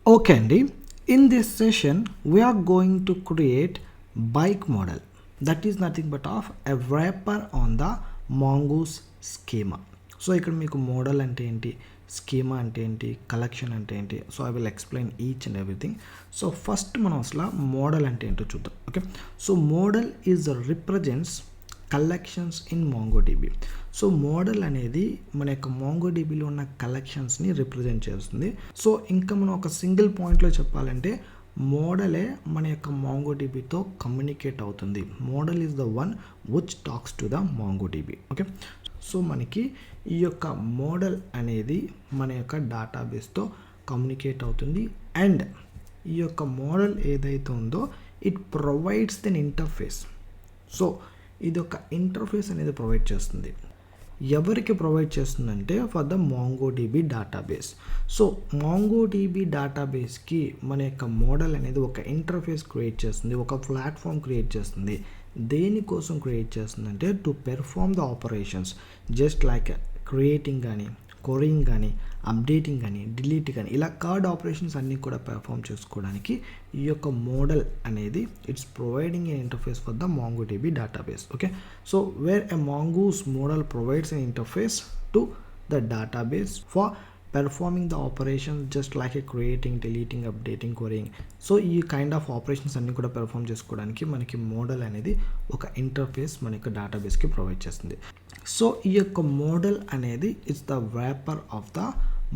Okay, Andy. In this session, we are going to create bike model. That is nothing but of a wrapper on the mongoose schema. So ఇక్కడ మీకు model అంటే ఏంటి, schema అంటే ఏంటి, collection అంటే ఏంటి, so I will explain each and everything. So first మనం అసలు మోడల్ అంటే ఏంటో చూద్దాం. Okay, so model is represents collections in MongoDB. So model అనేది మన యొక్క మాంగోడిబిలో ఉన్న కలెక్షన్స్ని రిప్రజెంట్ చేస్తుంది. సో ఇంకా మనం ఒక సింగిల్ పాయింట్లో చెప్పాలంటే మోడలే మన యొక్క మాంగోడిబితో కమ్యూనికేట్ అవుతుంది. Model is the one which talks to the MongoDB. Okay, so మనకి ఈ యొక్క మోడల్ అనేది మన యొక్క డేటాబేస్తో కమ్యూనికేట్ అవుతుంది. అండ్ ఈ యొక్క మోడల్ ఏదైతే ఉందో it provides then interface. So ఇది ఒక ఇంటర్ఫేస్ అనేది ప్రొవైడ్ చేస్తుంది. ఎవరికి ప్రొవైడ్ చేస్తుందంటే for the MongoDB database. So MongoDB డేటాబేస్కి మన యొక్క మోడల్ అనేది ఒక ఇంటర్ఫేస్ క్రియేట్ చేస్తుంది, ఒక ప్లాట్ఫామ్ క్రియేట్ చేస్తుంది. దేనికోసం క్రియేట్ చేస్తుందంటే to perform the operations just like creating కానీ, కొరింగ్ కానీ, అప్డేటింగ్ కానీ, డిలీట్ కానీ, ఇలా కార్డ్ ఆపరేషన్స్ అన్నీ కూడా పెర్ఫామ్ చేసుకోవడానికి ఈ యొక్క మోడల్ అనేది it's providing an interface for the MongoDB database. Okay, so where a Mongoose model provides an interface to the database for performing the operation just like a creating, deleting, updating, querying. So ఈ kind of operations అన్నీ కూడా perform చేసుకోవడానికి మనకి model అనేది ఒక interface మన యొక్క డేటాబేస్కి provide చేస్తుంది. సో ఈ యొక్క మోడల్ అనేది it's the wrapper of the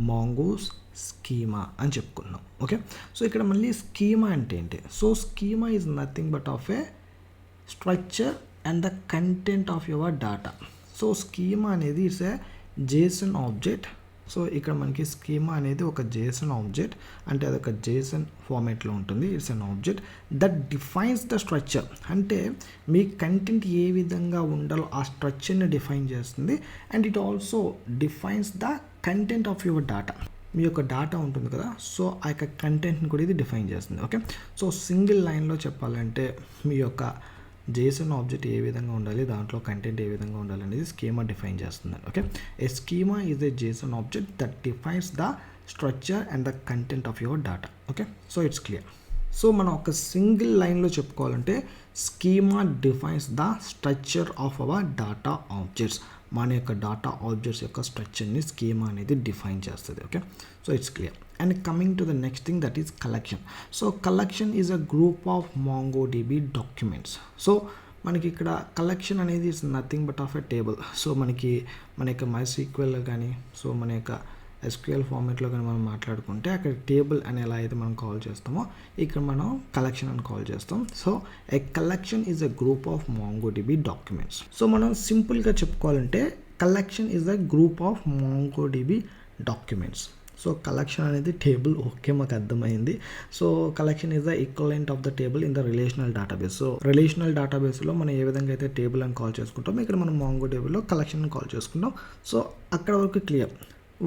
Mongoose schema అని చెప్పుకున్నాం. ఓకే, సో ఇక్కడ మళ్ళీ స్కీమా అంటే ఏంటి? So schema is nothing but of a structure and the content of your data. So schema అనేది it's a JSON object. So ఇక్కడ మనకి schema అనేది ఒక జేసన్ ఆబ్జెక్ట్, అంటే అది ఒక జేసన్ ఫార్మేట్లో ఉంటుంది. It's an object that defines the structure. అంటే మీ కంటెంట్ ఏ విధంగా ఉండాలో ఆ స్ట్రక్చర్ని డిఫైన్ చేస్తుంది. And it also defines the content of your data. మీ యొక్క డేటా ఉంటుంది కదా, సో ఆ యొక్క కంటెంట్ని కూడా ఇది డిఫైన్ చేస్తుంది. ఓకే, సో సింగిల్ లైన్లో చెప్పాలంటే మీ యొక్క జేసన్ ఆబ్జెక్ట్ ఏ విధంగా ఉండాలి, దాంట్లో కంటెంట్ ఏ విధంగా ఉండాలి అనేది స్కీమా డిఫైన్ చేస్తుంది. Okay, A schema is a JSON object that defines the structure and the content of your data. Okay, so it's clear. So మనం ఒక సింగిల్ లైన్లో చెప్పుకోవాలంటే schema defines the structure of our data objects. మన యొక్క data objects యొక్క స్ట్రక్చర్ని schema అనేది define చేస్తుంది. Okay, so it's clear. And coming to the next thing that is collection. So collection is a group of MongoDB documents. So మనకి ఇక్కడ collection అనేది it's nothing but of a table. So మన యొక్క MySQL కానీ, so మన యొక్క SQL ఫార్మేట్లో కానీ మనం మాట్లాడుకుంటే అక్కడ టేబుల్ అని ఎలా అయితే మనం కాల్ చేస్తామో ఇక్కడ మనం కలెక్షన్ అని కాల్ చేస్తాం. So a collection is a group of MongoDB documents. So మనం సింపుల్గా చెప్పుకోవాలంటే collection is a group of MongoDB documents. So collection అనేది టేబుల్, ఓకే మాకు అర్థమైంది. So collection is the equivalent of the table in the relational database. So relational డేటాబేస్లో మనం ఏ విధంగా అయితే టేబుల్ అని కాల్ చేసుకుంటాం, ఇక్కడ మనం మాంగోడిబిలో కలెక్షన్ అని కాల్ చేసుకుంటాం. సో అక్కడ వరకు clear.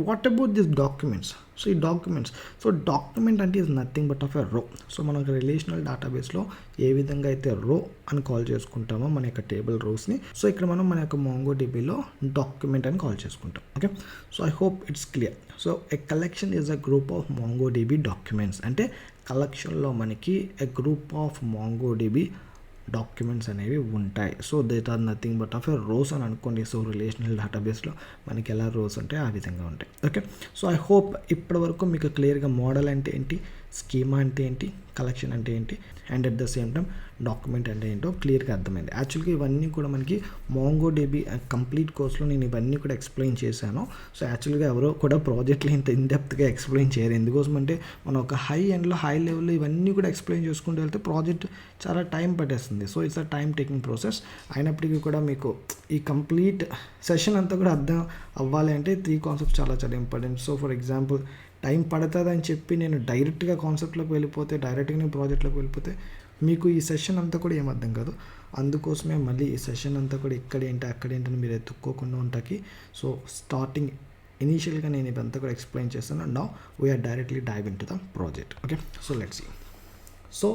What about this documents? So ఈ డాక్యుమెంట్స్, సో డాక్యుమెంట్ అంటే ఈజ్ నథింగ్ బట్ ఆఫ్ ఎ రో. సో మనకు రిలేషనల్ డేటాబేస్లో ఏ విధంగా అయితే రో అని కాల్ చేసుకుంటామో మన యొక్క టేబుల్ రోస్ని, సో ఇక్కడ మనం మన యొక్క మాంగోడిబిలో డాక్యుమెంట్ అని కాల్ చేసుకుంటాం. Okay, so I hope it's clear. So a collection is a group of MongoDB documents. అంటే కలెక్షన్లో మనకి a group of MongoDB documents అనేవి ఉంటాయి. So that are nothing but of a rows అని అనుకోండి. సో రిలేషనల్ డేటాబేస్లో మనకి ఎలా రోస్ ఉంటాయి ఆ విధంగా ఉంటాయి. ఓకే, సో ఐ హోప్ ఇప్పటి వరకు మీకు క్లియర్గా మోడల్ అంటే ఏంటి, స్కీమా అంటే ఏంటి, కలెక్షన్ అంటే ఏంటి, and at the same time document అంటే ఏంటో క్లియర్గా అర్థమైంది. యాక్చువల్గా ఇవన్నీ కూడా మనకి మాంగోడిబి కంప్లీట్ కోర్స్లో నేను ఇవన్నీ కూడా ఎక్స్ప్లెయిన్ చేశాను. సో యాక్చువల్గా ఎవరో కూడా ప్రాజెక్ట్లో ఇంత ఇన్డెప్త్గా ఎక్స్ప్లెయిన్ చేయరు. ఎందుకోసం అంటే మనం ఒక హై లెవెల్లో ఇవన్నీ కూడా ఎక్స్ప్లెయిన్ చేసుకుంటూ వెళ్తే ప్రాజెక్ట్ చాలా టైం పట్టేస్తుంది. So it's a time taking process. అయినప్పటికీ కూడా మీకు ఈ కంప్లీట్ సెషన్ అంతా కూడా అర్థం అవ్వాలి అంటే 3 కాన్సెప్ట్స్ చాలా చాలా important. So for example time పడుతుందని చెప్పి నేను డైరెక్ట్గా కాన్సెప్ట్లోకి వెళ్ళిపోతే, డైరెక్ట్గా నేను ప్రాజెక్ట్లోకి వెళ్ళిపోతే మీకు ఈ సెషన్ అంతా కూడా ఏం అర్థం కాదు. అందుకోసమే మళ్ళీ ఈ సెషన్ అంతా కూడా ఇక్కడేంటి అక్కడేంటని మీరు ఎత్తుక్కోకుండా ఉంటాకి. సో స్టార్టింగ్ ఇనీషియల్గా నేను ఇదంతా కూడా ఎక్స్ప్లెయిన్ చేస్తాను. Now we're directly dive in to the project. Okay, so let's see. So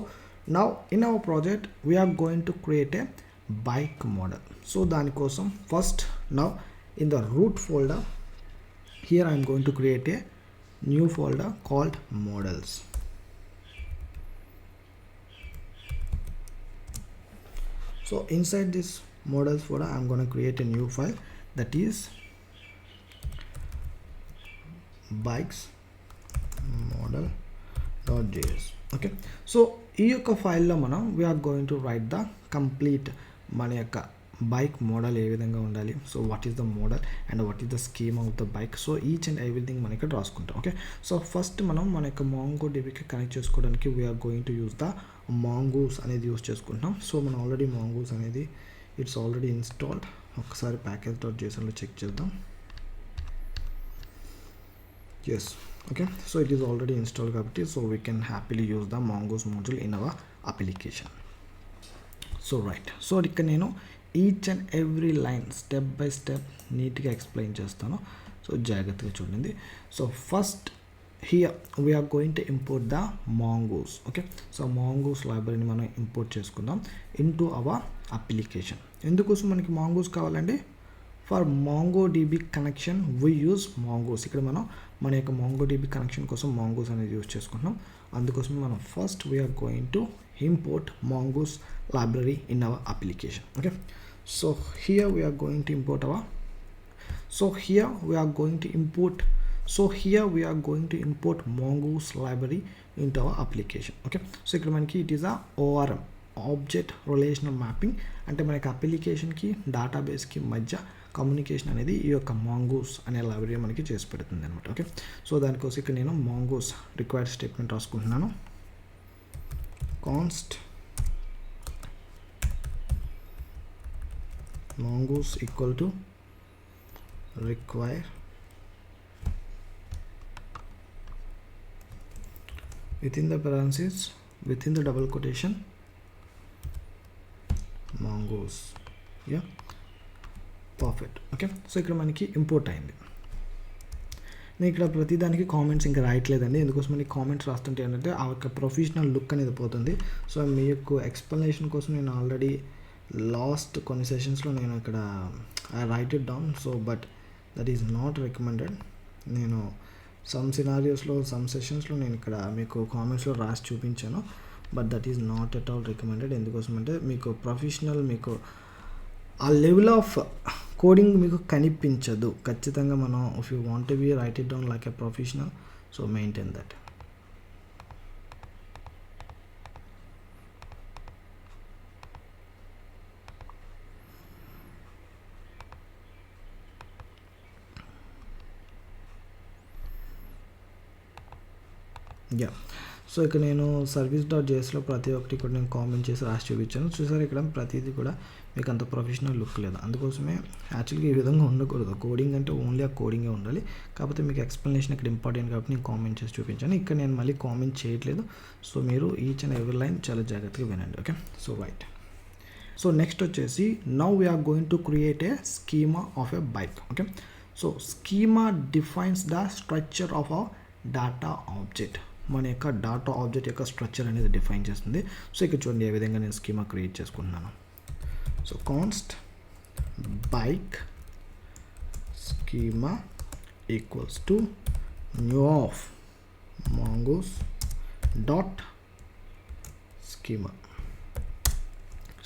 now in our project we're going to create a bike model. So దానికోసం first now in the root folder here I'm going to create a new folder called models. So inside this models folder I'm going to create a new file that is bikes model.js. okay, so ఈ యొక్క ఫైల్లో మనం we're going to write the complete మన యొక్క bike model ఏ విధంగా ఉండాలి, so what is the model and what is the scheme of the bike, so each and everything మనం ఇక్కడ రాసుకుంటాం. ఓకే, సో ఫస్ట్ మనం మన యొక్క మాంగో డిబికి కనెక్ట్ చేసుకోవడానికి we're going to use the mongoose అనేది యూస్ చేసుకుంటాం. సో మనం ఆల్రెడీ మాంగోస్ అనేది ఇట్స్ ఆల్రెడీ ఇన్స్టాల్డ్. ఒకసారి ప్యాకేజ్.jsonలో చెక్ చేద్దాం. yes, okay, so it is already installed kabatti, so we can happily use the mongoose module in our application. So right, so ikkada nenu each and every line step by step neat ga explain chestanu, so jagattaga chudandi. So first here we are going to import the mongoose. okay, so mongoose library ni manam import cheskundam into our application. endukosam manaki mongoose kavalandi, ఫర్ MongoDB connection we use mongoose. ఇక్కడ మనం మన యొక్క MongoDB connection కోసం mongoose అనేది use చేసుకుంటున్నాం. అందుకోసం మనం first we're going to import mongoose library in our application. Okay, so here we're going to import our mongoose library into our application. okay, so ఇక్కడ మనకి it is a ORM, object relational mapping, అంటే మనకి అప్లికేషన్కి డేటాబేస్కి మధ్య communication అనేది ఈ యొక్క mongoose అనే library మనకి చేసి పెడుతుంది అనమాట. ఓకే, సో దానికోసం ఇక్కడ నేను mongoose రిక్వైర్డ్ స్టేట్మెంట్ రాసుకుంటున్నాను. Const mongoose equal to require within the parentheses, within the double quotation, mongoose. yeah, perfect. Okay, so ఇక్కడ మనకి ఇంపోర్ట్ అయింది. నేను ఇక్కడ ప్రతిదానికి కామెంట్స్ ఇంకా రాయట్లేదండి, ఎందుకోసం మనకి కామెంట్స్ రాస్తుంటే ఏంటంటే ఆ యొక్క ప్రొఫెషనల్ లుక్ అనేది పోతుంది. సో మీ యొక్క ఎక్స్ప్లెనేషన్ కోసం నేను ఆల్రెడీ లాస్ట్ కొన్ని సెషన్స్లో నేను ఇక్కడ I right it down, so but that is not recommended. నేను సమ్ సినారియోస్లో సమ్ సెషన్స్లో నేను ఇక్కడ మీకు కామెంట్స్లో రాసి చూపించాను, but that is not at all recommended. ఎందుకోసం అంటే మీకు ప్రొఫెషనల్, మీకు ఆ లెవెల్ ఆఫ్ కోడింగ్ మీకు కనిపించదు. ఖచ్చితంగా మనం if you want to be right it down like a professional, so maintain that. Yeah, so ఇక్కడ నేను service.jsలో ప్రతి ఒక్కటి కూడా నేను కామెంట్ చేసి రాసి చూపించాను. చూసారు ఇక్కడ ప్రతిదీ కూడా మీకు అంత ప్రొఫెషనల్ లుక్ లేదు. అందుకోసమే యాక్చువల్గా ఈ విధంగా ఉండకూడదు. కోడింగ్ అంటే ఓన్లీ ఆ కోడింగే ఉండాలి. కాకపోతే మీకు ఎక్స్ప్లెనేషన్ ఇక్కడ ఇంపార్టెంట్ కాబట్టి నేను కామెంట్ చేసి చూపించాను. ఇక్కడ నేను మళ్ళీ కామెంట్ చేయట్లేదు. సో మీరు ఈచ్ అండ్ ఎవ్రీ లైన్ చాలా జాగ్రత్తగా వినండి. Okay, so right. So next వచ్చేసి now we're going to create a schema of a bike. Okay, so schema defines the structure of a data object. మన యొక్క data object యొక్క structure అనేది define చేస్తుంది. So ఇక్కడ చూడండి ఏ విధంగా నేను స్కీమా క్రియేట్ చేసుకుంటున్నాను. So const bike schema equals to new of mongoose dot schema.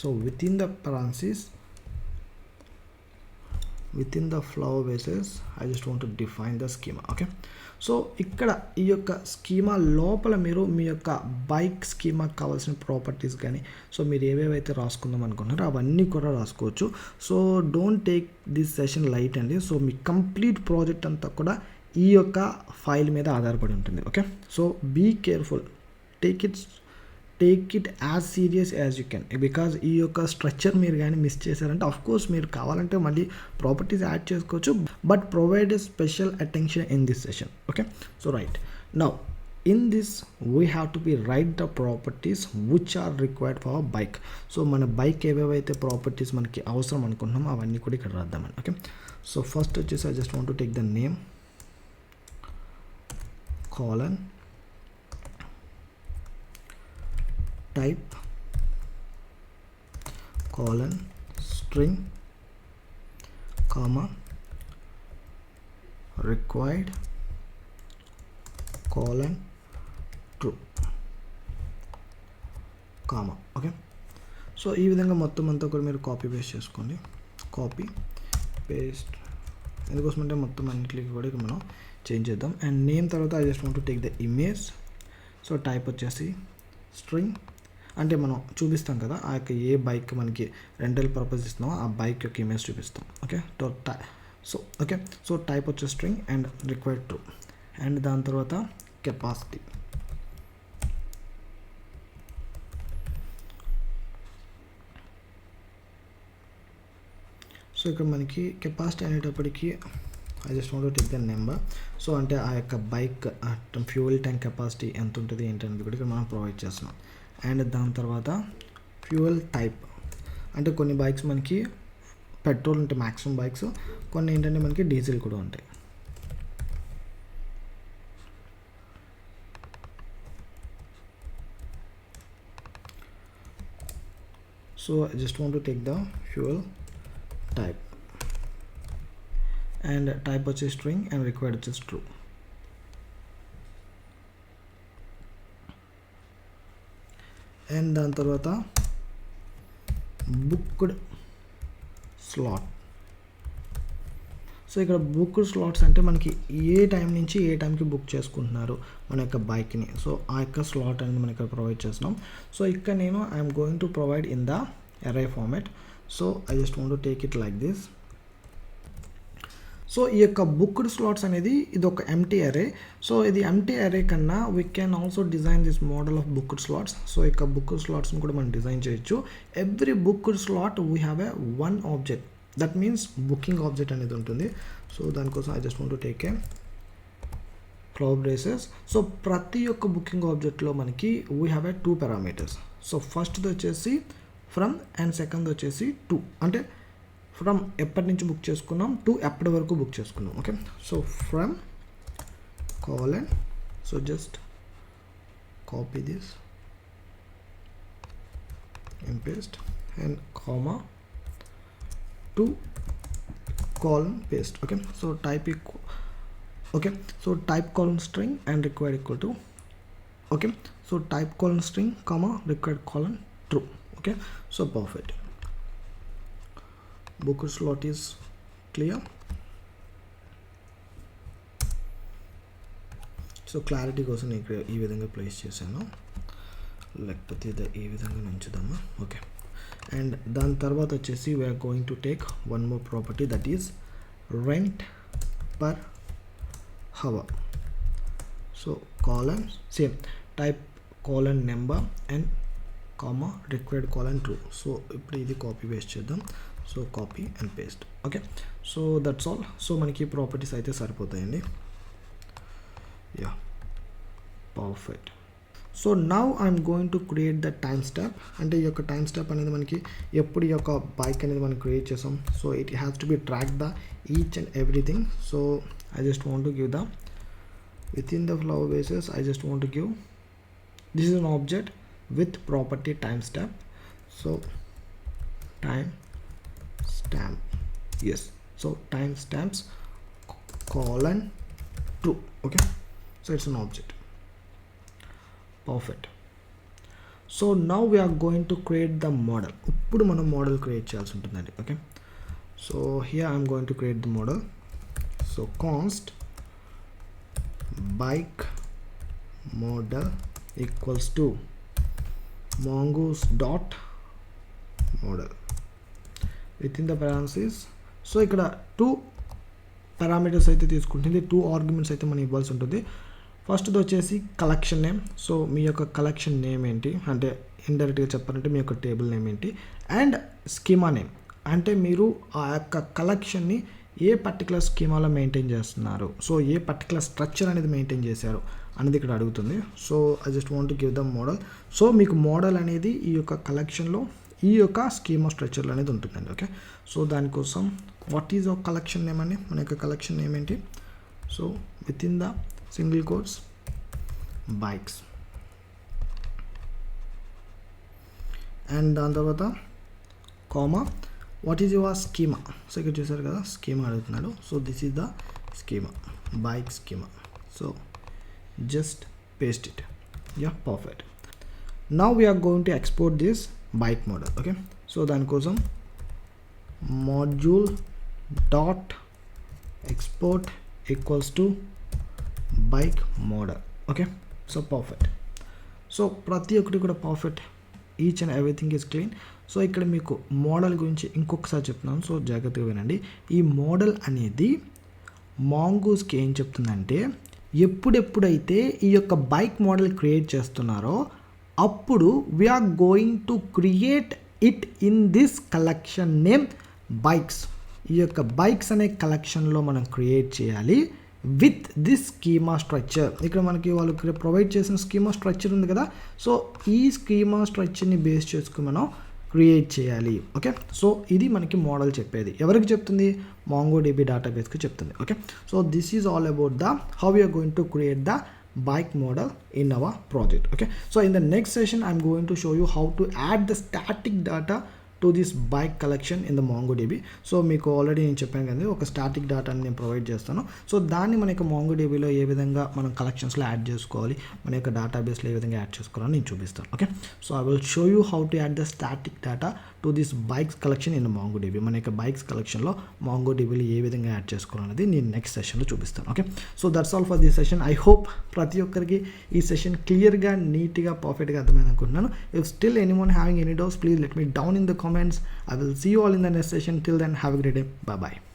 So within the parentheses, within the flower bases, I just want to define the schema. okay, so ఇక్కడ ఈ యొక్క schema లోపల మీరు మీ యొక్క bike స్కీమాకి కావాల్సిన properties కానీ, so మీరు ఏవేవైతే రాసుకుందాం అనుకుంటున్నారో అవన్నీ కూడా రాసుకోవచ్చు. So don't take this session light అండి. సో మీ కంప్లీట్ ప్రాజెక్ట్ అంతా కూడా ఈ యొక్క ఫైల్ మీద ఆధారపడి ఉంటుంది. Okay, so be careful, take it as serious as you can, because ఈ యొక్క స్ట్రక్చర్ మీరు కానీ మిస్ చేశారంటే ఆఫ్ కోర్స్ మీరు కావాలంటే మళ్ళీ ప్రాపర్టీస్ యాడ్ చేసుకోవచ్చు, but provide a special attention in this session. Okay, so right now in this we have to be write the properties which are required for our bike. So మన bike ఏవేవైతే properties మనకి అవసరం అనుకుంటున్నామో అవన్నీ కూడా ఇక్కడ రాద్దామని. ఓకే, సో ఫస్ట్ వచ్చేసి I just want to take the name colon type colon string comma required colon true comma. okay, so ఈ విధంగా మొత్తం అంతా కూడా మీరు కాపీ పేస్ట్ చేసుకోండి. కాపీ పేస్ట్ ఎందుకోసమంటే మొత్తం అన్నిటికి కూడా ఇక్కడ మనం చేంజ్ చేద్దాం. అండ్ నేమ్ తర్వాత I just want to take the image. So type వచ్చేసి స్ట్రింగ్, అంటే మనం చూపిస్తాం కదా ఆ యొక్క ఏ బైక్ మనకి రెంటల్ పర్పస్ ఇస్తున్నామో ఆ బైక్ యొక్క ఇమేజ్ చూపిస్తాం. ఓకే సో టైప్ వచ్చే string and required true. And దాని తర్వాత కెపాసిటీ. సో ఇక్కడ మనకి కెపాసిటీ అనేటప్పటికి I just want to take the number. So అంటే ఆ యొక్క బైక్ ఫ్యూయల్ ట్యాంక్ కెపాసిటీ ఎంత ఉంటుంది ఏంటనేది కూడా ఇక్కడ మనం ప్రొవైడ్ చేస్తున్నాం. అండ్ దాని తర్వాత ఫ్యూయల్ టైప్, అంటే కొన్ని బైక్స్ మనకి పెట్రోల్ ఉంటాయి మ్యాక్సిమం బైక్స్, కొన్ని ఏంటంటే మనకి డీజిల్ కూడా ఉంటాయి. So I just want to take the fuel type and type వచ్చేసి string and required వచ్చేసి true. అండ్ దాని తర్వాత బుక్డ్ స్లాట్. సో ఇక్కడ బుక్డ్ స్లాట్స్ అంటే మనకి ఏ టైం నుంచి ఏ టైంకి బుక్ చేసుకుంటున్నారు మన యొక్క బైక్ని, సో ఆ యొక్క స్లాట్ అనేది మనం ఇక్కడ ప్రొవైడ్ చేస్తున్నాం. సో ఇక్కడ నేను I'm going to provide in the array format. So I just want to take it like this. So ఈ యొక్క బుక్డ్ స్లాట్స్ అనేది ఇది ఒక ఎంటీ అరే. సో ఇది ఎంటీ అరే కన్నా we can also design this model of booked slots. So ఇక బుక్డ్ స్లాట్స్ని కూడా మనం డిజైన్ చేయొచ్చు. Every booked slot we have a one object, that means booking object అనేది ఉంటుంది. సో దానికోసం I just want to take a cloud braces. So ప్రతి ఒక్క booking ఆబ్జెక్ట్లో మనకి we have a 2 parameters. So ఫస్ట్ది వచ్చేసి ఫ్రమ్ అండ్ సెకండ్ వచ్చేసి to, అంటే ఫ్రమ్ ఎప్పటి నుంచి బుక్ చేసుకున్నాం టు ఎప్పటి వరకు బుక్ చేసుకున్నాం. Okay, so from colon, so just copy this and paste and comma to colon paste. Okay, so type okay, so type colon string and required equal to, okay, so type colon string comma required colon true. Okay, so perfect. Booked slot is clear. So clarity కోసం నేను ఈ విధంగా place చేశాను, లేకపోతే ఈ విధంగా ఉంచుదామా. Okay, and దాని తర్వాత వచ్చేసి we're going to take one more property, that is rent per hour. So colon same type colon number and comma required colon true. So ఇప్పుడు ఇది కాపీ పేస్ట్ చేద్దాం. So copy and paste. Okay, so that's all. So మనకి properties అయితే సరిపోతాయండి. Yeah, perfect. So now I'm going to create the time stamp. అంటే ఈ యొక్క time stamp అనేది మనకి ఎప్పుడు ఈ యొక్క బైక్ అనేది మనం క్రియేట్ చేసాం. So it has to be track the each and everything. So I just want to give the with in the flower bases I just want to give this is an object with property timestamp. So timestamp, yes, so timestamps colon 2. Okay, so it's an object. Perfect. So now we are going to create the model. ఇప్పుడు మనం model create చేయాల్సి ఉంటుందండి. Okay, so here I'm going to create the model. So const bike model equals to mongoose dot model within the parentheses. So ఇక్కడ 2 parameters అయితే తీసుకుంటుంది, 2 arguments అయితే మనం ఇవ్వాల్సి ఉంటుంది. ఫస్ట్ది వచ్చేసి కలెక్షన్ నేమ్. సో మీ యొక్క కలెక్షన్ నేమ్ ఏంటి అంటే ఇండైరెక్ట్గా చెప్పాలంటే మీ యొక్క టేబుల్ నేమ్ ఏంటి. అండ్ స్కీమా నేమ్, అంటే మీరు ఆ యొక్క కలెక్షన్ని ఏ పర్టికులర్ స్కీమాలో మెయింటైన్ చేస్తున్నారు, సో ఏ పర్టికులర్ స్ట్రక్చర్ అనేది మెయింటైన్ చేశారు అనేది ఇక్కడ అడుగుతుంది. So I just want to give the model. So మీకు మోడల్ అనేది ఈ యొక్క కలెక్షన్లో ఈ యొక్క స్కీమా స్ట్రక్చర్లో అనేది ఉంటుందండి. ఓకే, సో దానికోసం what is our collection name అండి, మన యొక్క కలెక్షన్ నేమ్ ఏంటి. So with in the single quotes bikes, and దాని తర్వాత comma what is your schema. So ఇక్కడ చూసారు కదా స్కీమా అడుగుతున్నాడు. So this is the schema, bike schema. So just paste it. Yeah, perfect. Now we are going to export this bike model. Okay, so దానికోసం module dot export equals to bike model. Okay, so perfect. So ప్రతి ఒక్కటి కూడా perfect, each and everything is clean. So ఇక్కడ మీకు model గురించి ఇంకొకసారి చెప్తున్నాను, so జాగ్రత్తగా వినండి. ఈ మోడల్ అనేది మాంగూస్కి ఏం చెప్తుందంటే, ఎప్పుడెప్పుడైతే ఈ యొక్క బైక్ మోడల్ క్రియేట్ చేస్తున్నారో అప్పుడు we're going to create it in this collection name bikes. ఈ యొక్క బైక్స్ అనే కలెక్షన్లో మనం క్రియేట్ చేయాలి విత్ దిస్ స్కీమా స్ట్రక్చర్. ఇక్కడ మనకి వాళ్ళు ప్రొవైడ్ చేసిన స్కీమా స్ట్రక్చర్ ఉంది కదా, సో ఈ స్కీమా స్ట్రక్చర్ని బేస్ చేసుకుని మనం క్రియేట్ చేయాలి. ఓకే, సో ఇది మనకి మోడల్ చెప్పేది. ఎవరికి చెప్తుంది? MongoDB డేటాబేస్కి చెప్తుంది. Okay, so this is all about the how we're going to create the bike model in our project. Okay, so in the next session I'm going to show you how to add the static data to this bike collection in the MongoDB. So మీకు already నేను చెప్పాను కదా, ఒక static డేటాని నేను provide చేస్తాను. So దాన్ని మన యొక్క MongoDBలో ఏ విధంగా మనం కలెక్షన్స్లో యాడ్ చేసుకోవాలి, మన యొక్క డేటాబేస్లో ఏ విధంగా యాడ్ చేసుకోవాలని నేను చూపిస్తాను. Okay, so I will show you how to add the static data to this bikes collection in MongoDB. మన యొక్క బైక్స్ కలెక్షన్లో MongoDBలో ఏ విధంగా యాడ్ చేసుకోవాలనేది నేను నెక్స్ట్ సెషన్లో చూపిస్తాను. Okay, so that's all for this session. I hope ప్రతి ఒక్కరికి ఈ సెషన్ క్లియర్గా, నీట్గా, పర్ఫెక్ట్గా అర్థమైంది అనుకుంటున్నాను. If still anyone having any doubts, please let me down in the comments. I will see you all in the next session. Till then, have a great day. Bye bye.